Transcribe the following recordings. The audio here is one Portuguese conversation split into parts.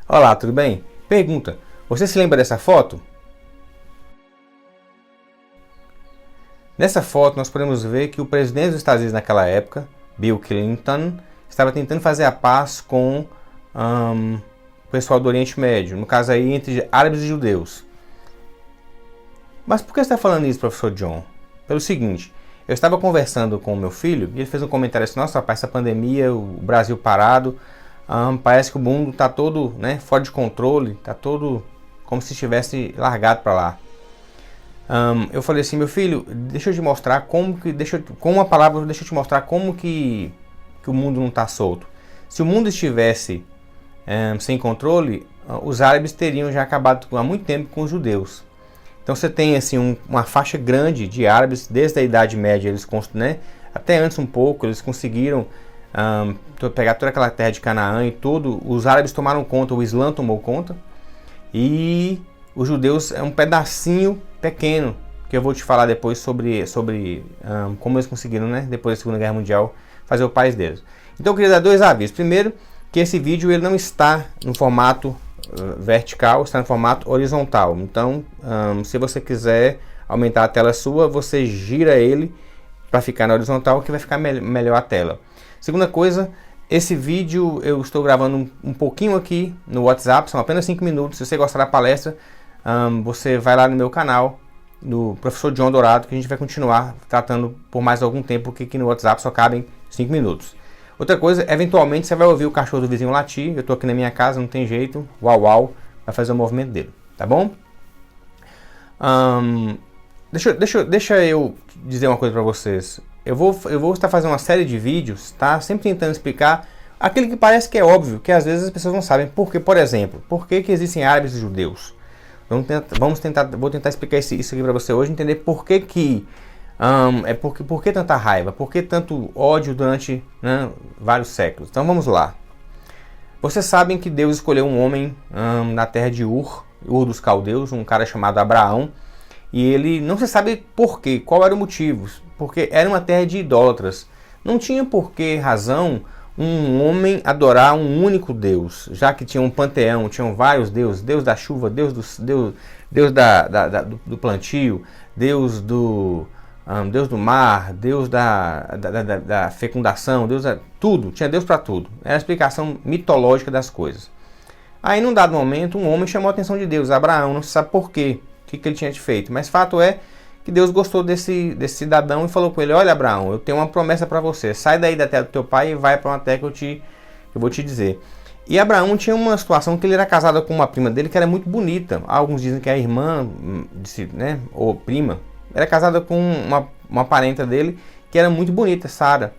Olá, tudo bem? Pergunta: você se lembra dessa foto? Nessa foto nós podemos ver que o presidente dos Estados Unidos naquela época, Bill Clinton, estava tentando fazer a paz com o pessoal do Oriente Médio, no caso aí entre árabes e judeus. Mas por que você está falando isso, professor John? Pelo seguinte: eu estava conversando com o meu filho e ele fez um comentário assim: nossa, rapaz, essa pandemia, o Brasil parado, parece que o mundo está todo, né, fora de controle, está todo como se estivesse largado para lá. Eu falei assim: meu filho, deixa eu te mostrar como que, com uma palavra, deixa eu te mostrar como que o mundo não está solto. Se o mundo estivesse sem controle, os árabes teriam já acabado há muito tempo com os judeus. Então você tem assim uma faixa grande de árabes desde a Idade Média, eles, né, até antes um pouco, eles conseguiram pegar toda aquela terra de Canaã e tudo. Os árabes tomaram conta, o Islã tomou conta, e os judeus é um pedacinho pequeno, que eu vou te falar depois sobre como eles conseguiram, né, depois da Segunda Guerra Mundial, fazer o país deles. Então eu queria dar dois avisos. Primeiro, que esse vídeo ele não está no formato vertical, está no formato horizontal. Então, se você quiser aumentar a tela sua, você gira ele para ficar na horizontal, que vai ficar melhor a tela. Segunda coisa, esse vídeo eu estou gravando um pouquinho aqui no WhatsApp, são apenas 5 minutos. Se você gostar da palestra, você vai lá no meu canal, no Professor John Dourado, que a gente vai continuar tratando por mais algum tempo, porque aqui no WhatsApp só cabem 5 minutos. Outra coisa, eventualmente você vai ouvir o cachorro do vizinho latir. Eu estou aqui na minha casa, não tem jeito. Uau, uau, vai fazer o movimento dele, tá bom? Deixa eu dizer uma coisa para vocês. Eu vou estar fazendo uma série de vídeos, tá? Sempre tentando explicar aquilo que parece que é óbvio, que às vezes as pessoas não sabem. Por quê? Por exemplo, por que existem árabes e judeus? Vou tentar explicar isso aqui para você hoje, entender por que por que tanta raiva, por que tanto ódio durante, né, vários séculos. Então vamos lá. Vocês sabem que Deus escolheu um homem na terra de Ur dos Caldeus, um cara chamado Abraão, e ele não se sabe por quê, qual era o motivo, porque era uma terra de idólatras. Não tinha por que razão um homem adorar um único Deus, já que tinha um panteão, tinham vários deuses: Deus da chuva, Deus do plantio, Deus do mar, Deus da fecundação, tudo, tinha Deus para tudo. Era a explicação mitológica das coisas. Aí, num dado momento, um homem chamou a atenção de Deus, Abraão, não se sabe por quê, o que ele tinha feito, mas fato é que Deus gostou desse cidadão e falou com ele: olha, Abraão, eu tenho uma promessa para você, sai daí da terra do teu pai e vai para uma terra que eu vou te dizer. E Abraão tinha uma situação que ele era casado com uma prima dele que era muito bonita. Alguns dizem que é a irmã, né, ou prima. Era casada com uma parenta dele que era muito bonita, Sara.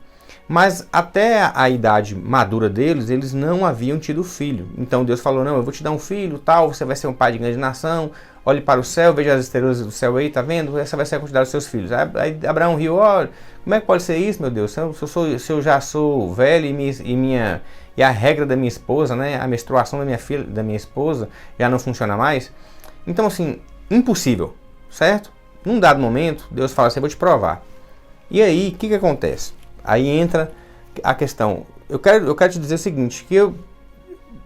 Mas até a idade madura deles, eles não haviam tido filho. Então Deus falou: não, eu vou te dar um filho, tal, você vai ser um pai de grande nação, olhe para o céu, veja as estrelas do céu aí, tá vendo? Essa vai ser a quantidade dos seus filhos. Aí Abraão riu: olha, como é que pode ser isso, meu Deus? Se eu já sou velho e a regra da minha esposa, né, a menstruação da minha esposa já não funciona mais. Então assim, impossível, certo? Num dado momento, Deus fala assim: eu vou te provar. E aí, o que acontece? Aí entra a questão. Eu quero te dizer o seguinte, que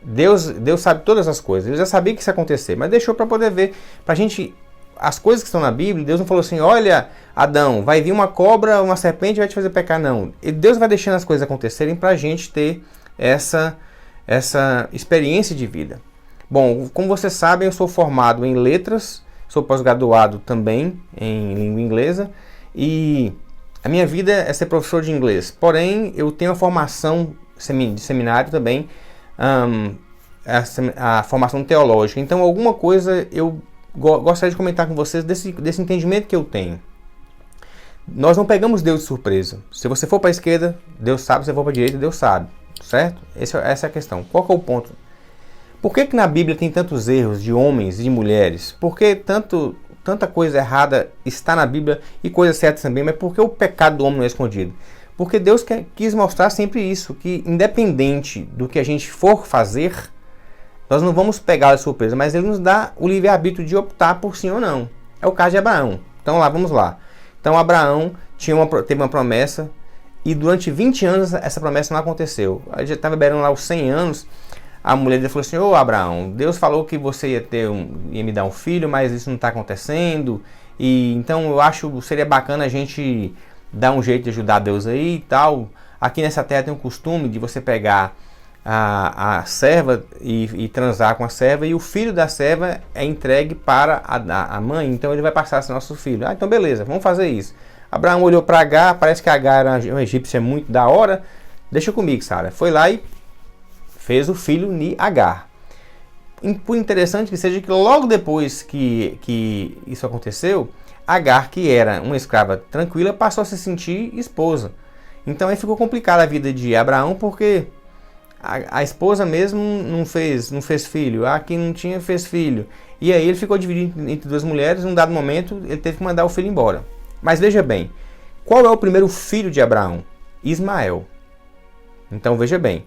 Deus sabe todas as coisas. Ele já sabia que isso ia acontecer, mas deixou para poder ver, pra gente, as coisas que estão na Bíblia. Deus não falou assim: olha, Adão, vai vir uma cobra, uma serpente e vai te fazer pecar, não. E Deus vai deixando as coisas acontecerem pra gente ter essa experiência de vida. Bom, como vocês sabem, eu sou formado em letras, sou pós-graduado também em língua inglesa, e a minha vida é ser professor de inglês. Porém, eu tenho a formação de seminário também, a formação teológica. Então, alguma coisa eu gostaria de comentar com vocês desse entendimento que eu tenho. Nós não pegamos Deus de surpresa. Se você for para a esquerda, Deus sabe. Se você for para a direita, Deus sabe. Certo? Essa é a questão. Qual que é o ponto? Por que na Bíblia tem tantos erros de homens e de mulheres? Por que tanta coisa errada está na Bíblia e coisas certas também? Mas por que o pecado do homem não é escondido? Porque Deus quis mostrar sempre isso, que independente do que a gente for fazer, nós não vamos pegar de surpresa, mas Ele nos dá o livre-arbítrio de optar por sim ou não. É o caso de Abraão. Então vamos lá. Então Abraão teve uma promessa e durante 20 anos essa promessa não aconteceu. Ele já estava beirando lá os 100 anos. a mulher dele falou assim: ô Abraão, Deus falou que você ia me dar um filho, mas isso não está acontecendo. E então eu acho que seria bacana a gente dar um jeito de ajudar Deus aí e tal. Aqui nessa terra tem um costume de você pegar a serva e transar com a serva, e o filho da serva é entregue para a mãe, então ele vai passar a ser nosso filho. Então beleza, vamos fazer isso. Abraão olhou para Agar, parece que Agar era uma egípcia muito da hora. Deixa comigo, Sara. Foi lá e fez o filho de Agar. Por interessante que seja que logo depois que isso aconteceu, Agar, que era uma escrava tranquila, passou a se sentir esposa. Então aí ficou complicada a vida de Abraão, porque a esposa mesmo não fez filho, a que não tinha fez filho. E aí ele ficou dividido entre duas mulheres, num dado momento ele teve que mandar o filho embora. Mas veja bem, qual é o primeiro filho de Abraão? Ismael. Então veja bem,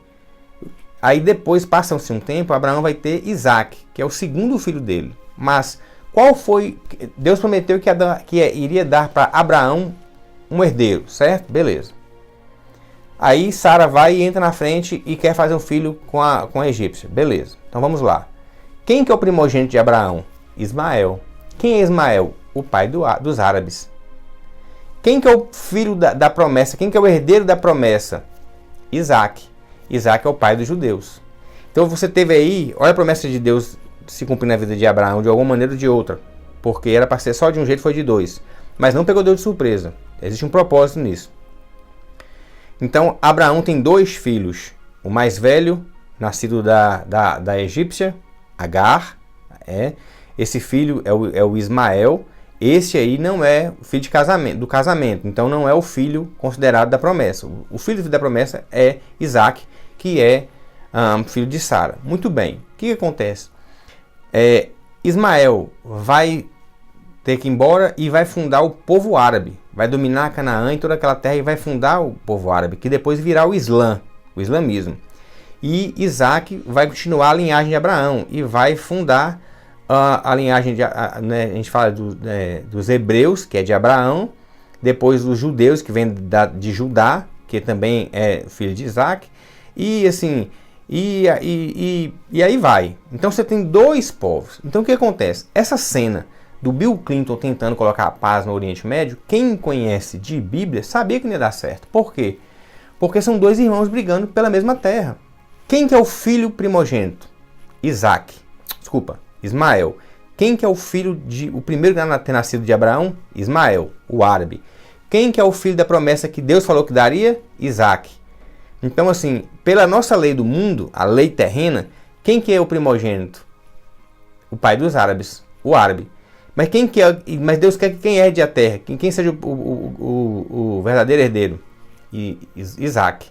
aí depois, passa-se um tempo, Abraão vai ter Isaac, que é o segundo filho dele. Mas qual foi? Deus prometeu que iria dar para Abraão um herdeiro, certo? Beleza. Aí Sara vai e entra na frente e quer fazer um filho com a egípcia. Beleza, então vamos lá. Quem que é o primogênito de Abraão? Ismael. Quem é Ismael? O pai dos árabes. Quem que é o filho da promessa? Quem que é o herdeiro da promessa? Isaac. Isaac é o pai dos judeus. Então você teve aí, olha a promessa de Deus se cumprir na vida de Abraão de alguma maneira ou de outra. Porque era para ser só de um jeito, foi de dois. Mas não pegou Deus de surpresa. Existe um propósito nisso. Então Abraão tem dois filhos. O mais velho, nascido da egípcia, Agar. Esse filho é o Ismael. Esse aí não é o filho do casamento. Então não é o filho considerado da promessa. O filho da promessa é Isaac, que é filho de Sara. Muito bem. O que acontece? Ismael vai ter que ir embora e vai fundar o povo árabe. Vai dominar Canaã e toda aquela terra e vai fundar o povo árabe, que depois virá o islamismo. E Isaac vai continuar a linhagem de Abraão e vai fundar a linhagem, a gente fala dos hebreus, que é de Abraão, depois dos judeus, que vem de Judá, que também é filho de Isaac, e assim, e aí vai. Então você tem dois povos. Então o que acontece? Essa cena do Bill Clinton tentando colocar a paz no Oriente Médio, quem conhece de Bíblia sabia que não ia dar certo. Por quê? Porque são dois irmãos brigando pela mesma terra. Quem que é o filho primogênito? Ismael. Quem que é o primeiro a ter nascido de Abraão? Ismael, o árabe. Quem que é o filho da promessa que Deus falou que daria? Isaac. Então assim, pela nossa lei do mundo, a lei terrena, quem que é o primogênito? O pai dos árabes, o árabe. Mas Deus quer que quem herde a terra, quem seja o verdadeiro herdeiro? Isaac.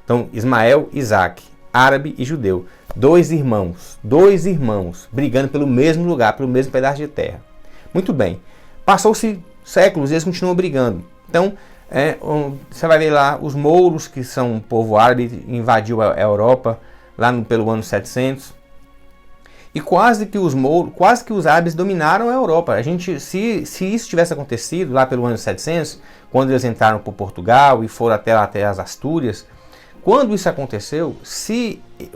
Então Ismael, Isaac, árabe e judeu. Dois irmãos brigando pelo mesmo lugar, pelo mesmo pedaço de terra. Muito bem. Passou-se séculos e eles continuam brigando. Então, você vai ver lá os mouros, que são um povo árabe, invadiu a Europa lá pelo ano 700. E quase que os árabes dominaram a Europa. Se isso tivesse acontecido lá pelo ano 700, quando eles entraram por Portugal e foram até as Astúrias, quando isso aconteceu,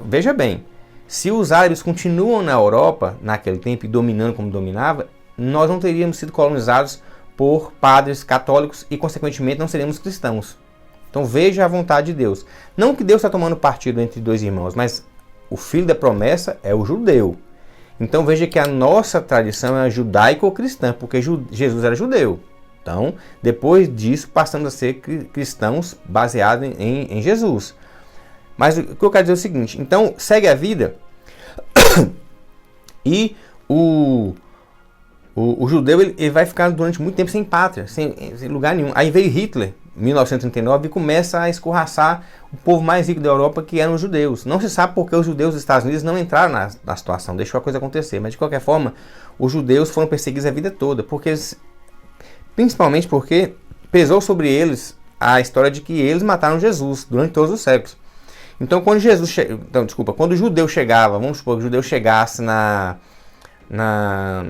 veja bem, se os árabes continuam na Europa naquele tempo e dominando como dominava, nós não teríamos sido colonizados por padres católicos e, consequentemente, não seríamos cristãos. Então veja a vontade de Deus. Não que Deus está tomando partido entre dois irmãos, mas o filho da promessa é o judeu. Então veja que a nossa tradição é judaico-cristã, porque Jesus era judeu. Então, depois disso, passamos a ser cristãos baseados em Jesus. Mas o que eu quero dizer é o seguinte: então, segue a vida e o judeu ele vai ficar durante muito tempo sem pátria, sem lugar nenhum. Aí veio Hitler, em 1939, e começa a escorraçar o povo mais rico da Europa, que eram os judeus. Não se sabe por que os judeus dos Estados Unidos não entraram na situação, deixou a coisa acontecer. Mas, de qualquer forma, os judeus foram perseguidos a vida toda, principalmente porque pesou sobre eles a história de que eles mataram Jesus durante todos os séculos. Então, quando o judeu chegava, vamos supor que o judeu chegasse na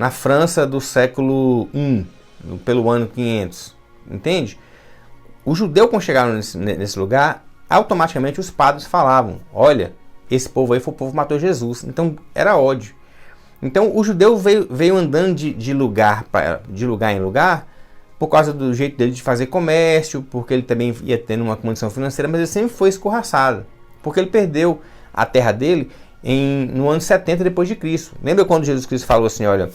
França do século I, pelo ano 500, entende? O judeu, quando chegaram nesse lugar, automaticamente os padres falavam: olha, esse povo aí foi o povo que matou Jesus. Então era ódio. Então o judeu veio andando de lugar em lugar por causa do jeito dele de fazer comércio, porque ele também ia tendo uma condição financeira, mas ele sempre foi escorraçado, porque ele perdeu a terra dele no ano 70 depois de Cristo. Lembra quando Jesus Cristo falou assim, olha,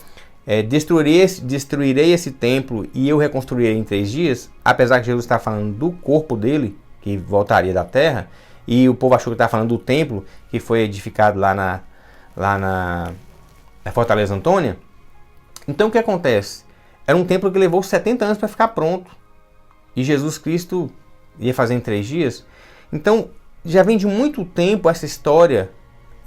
destruirei esse templo e eu reconstruirei em 3 dias, apesar que Jesus está falando do corpo dele, que voltaria da terra, e o povo achou que estava falando do templo, que foi edificado lá na Fortaleza Antônia. Então o que acontece? Era um templo que levou 70 anos para ficar pronto, e Jesus Cristo ia fazer em 3 dias. Então já vem de muito tempo essa história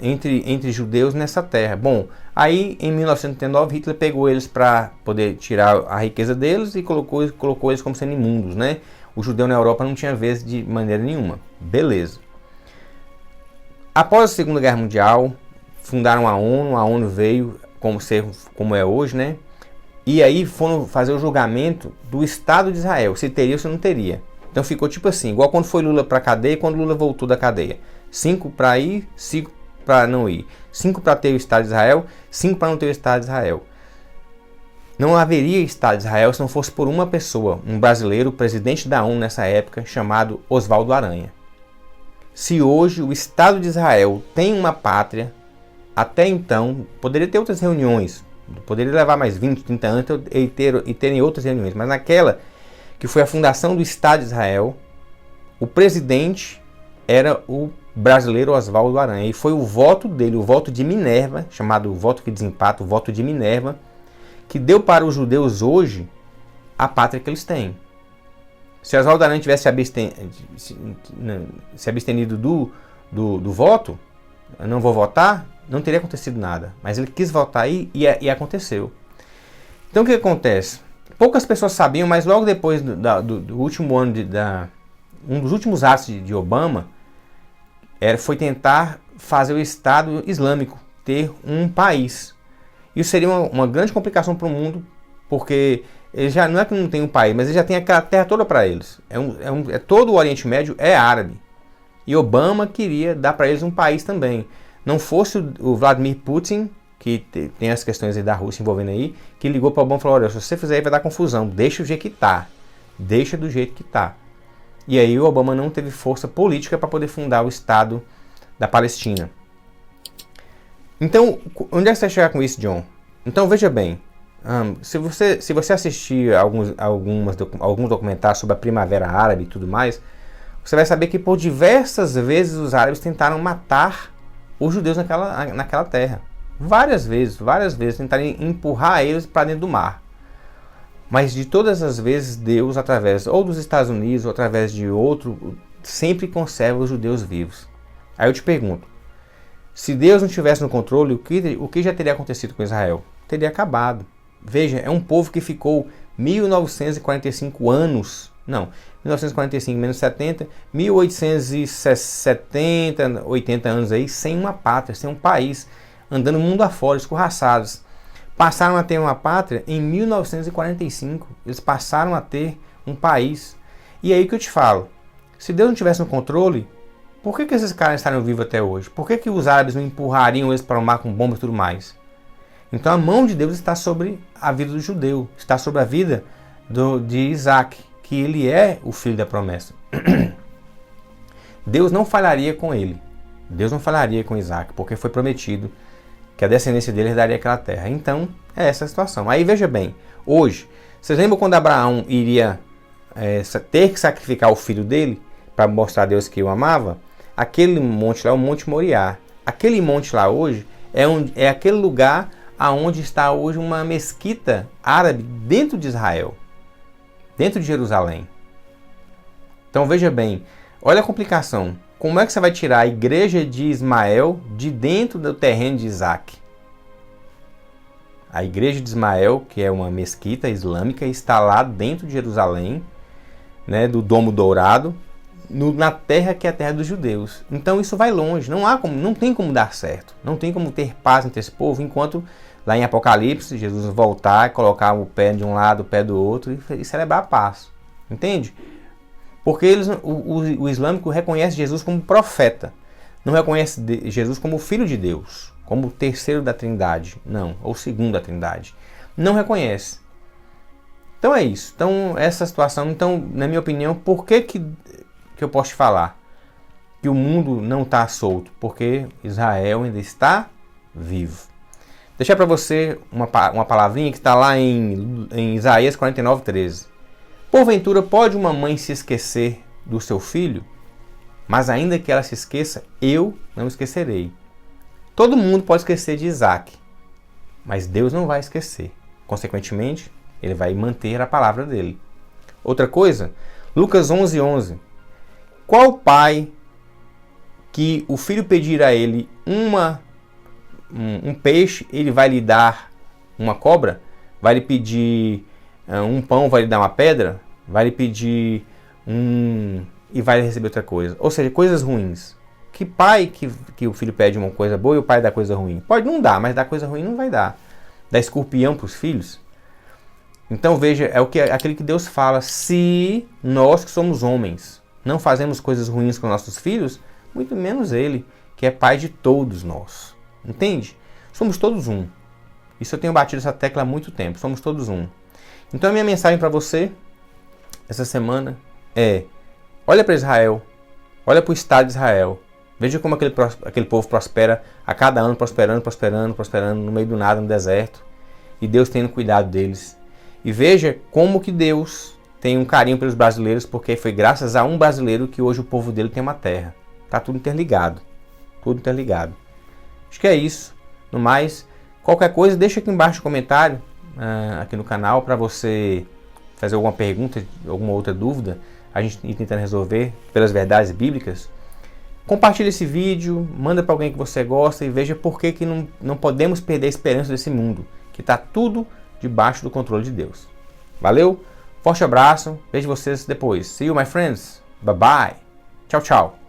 entre judeus nessa terra. Bom, aí em 1939 Hitler pegou eles para poder tirar a riqueza deles e colocou eles como sendo imundos, né? O judeu na Europa não tinha vez de maneira nenhuma. Beleza. Após a Segunda Guerra Mundial, fundaram a ONU veio como é hoje, né? E aí foram fazer o julgamento do Estado de Israel, se teria ou se não teria. Então ficou tipo assim, igual quando foi Lula para a cadeia e quando Lula voltou da cadeia. 5 para ir, 5 para não ir. 5 para ter o Estado de Israel, 5 para não ter o Estado de Israel. Não haveria Estado de Israel se não fosse por uma pessoa, um brasileiro, presidente da ONU nessa época, chamado Oswaldo Aranha. Se hoje o Estado de Israel tem uma pátria, até então, poderia ter outras reuniões, poderia levar mais 20, 30 anos e terem outras reuniões, mas naquela que foi a fundação do Estado de Israel, o presidente era o brasileiro Oswaldo Aranha, e foi o voto dele, o voto de Minerva, chamado voto que desempata, o voto de Minerva, que deu para os judeus hoje a pátria que eles têm. Se Oswaldo Aranha tivesse se abstenido do voto, eu não vou votar, não teria acontecido nada. Mas ele quis votar e aconteceu. Então o que acontece? Poucas pessoas sabiam, mas logo depois do último ano, um dos últimos atos de Obama foi tentar fazer o Estado Islâmico ter um país. Isso seria uma grande complicação para o mundo, porque ele já não é que não tem um país, mas ele já tem aquela terra toda para eles. Todo o Oriente Médio é árabe. E Obama queria dar para eles um país também. Não fosse o Vladimir Putin, que tem as questões aí da Rússia envolvendo aí, que ligou para Obama e falou, olha, se você fizer aí vai dar confusão, deixa do jeito que está. Deixa do jeito que está. E aí o Obama não teve força política para poder fundar o Estado da Palestina. Então, onde é que você vai chegar com isso, John? Então, veja bem, se você assistir alguns documentários sobre a Primavera Árabe e tudo mais, você vai saber que por diversas vezes os árabes tentaram matar os judeus naquela terra. Várias vezes tentaram empurrar eles para dentro do mar. Mas de todas as vezes, Deus, através ou dos Estados Unidos ou através de outro, sempre conserva os judeus vivos. Aí eu te pergunto, se Deus não estivesse no controle, o que já teria acontecido com Israel? Teria acabado. Veja, é um povo que ficou 1945 anos, não, 1945 menos 70, 1870, 80 anos aí, sem uma pátria, sem um país, andando mundo afora, escorraçados. Passaram a ter uma pátria em 1945, eles passaram a ter um país. E aí que eu te falo, se Deus não estivesse no controle, por que esses caras estariam vivos até hoje? Por que os árabes não empurrariam eles para o mar com bombas e tudo mais? Então a mão de Deus está sobre a vida do judeu, está sobre a vida de Isaac, que ele é o filho da promessa. Deus não falharia com ele, Deus não falharia com Isaac, porque foi prometido que a descendência dele herdaria aquela terra. Então é essa a situação. Aí veja bem, hoje, vocês lembram quando Abraão iria ter que sacrificar o filho dele para mostrar a Deus que o amava? Aquele monte lá é o Monte Moriá. Aquele monte lá hoje é aquele lugar aonde está hoje uma mesquita árabe dentro de Israel, dentro de Jerusalém. Então veja bem, olha a complicação. Como é que você vai tirar a igreja de Ismael de dentro do terreno de Isaac? A igreja de Ismael, que é uma mesquita islâmica, está lá dentro de Jerusalém, né, do Domo Dourado, na terra que é a terra dos judeus. Então isso vai longe, não tem como dar certo, não tem como ter paz entre esse povo, enquanto lá em Apocalipse Jesus voltar, colocar o pé de um lado, o pé do outro e celebrar a paz, entende? Porque o islâmico reconhece Jesus como profeta. Não reconhece Jesus como o Filho de Deus, como o terceiro da Trindade, não, ou segundo da Trindade. Não reconhece. Então é isso. Então, essa situação, então, na minha opinião, por que eu posso te falar que o mundo não está solto? Porque Israel ainda está vivo. Deixar para você uma palavrinha que está lá em Isaías 49:13. Porventura pode uma mãe se esquecer do seu filho? Mas ainda que ela se esqueça, eu não esquecerei. Todo mundo pode esquecer de Isaac, mas Deus não vai esquecer. Consequentemente, ele vai manter a palavra dele. Outra coisa, Lucas 11:11. Qual pai que o filho pedir a ele um peixe, ele vai lhe dar uma cobra? Vai lhe pedir um pão, vai lhe dar uma pedra? Vai lhe pedir e vai receber outra coisa? Ou seja, coisas ruins. Que pai que o filho pede uma coisa boa e o pai dá coisa ruim? Pode não dar, mas dar coisa ruim não vai dar. Dar escorpião para os filhos? Então veja, aquele que Deus fala, se nós que somos homens não fazemos coisas ruins com nossos filhos, muito menos ele, que é pai de todos nós. Entende? Somos todos um. Isso eu tenho batido essa tecla há muito tempo, somos todos um. Então a minha mensagem para você, essa semana, olha para Israel, olha para o Estado de Israel, veja como aquele povo prospera a cada ano, prosperando, no meio do nada, no deserto, e Deus tendo cuidado deles. E veja como que Deus tem um carinho pelos brasileiros, porque foi graças a um brasileiro que hoje o povo dele tem uma terra. Está tudo interligado. Tudo interligado. Acho que é isso. No mais, qualquer coisa, deixa aqui embaixo no comentário, aqui no canal, para você fazer alguma pergunta, alguma outra dúvida, a gente ir tentando resolver pelas verdades bíblicas. Compartilhe esse vídeo, manda para alguém que você gosta e veja por que não podemos perder a esperança desse mundo, que está tudo debaixo do controle de Deus. Valeu, forte abraço, vejo vocês depois. See you, my friends. Bye bye. Tchau, tchau.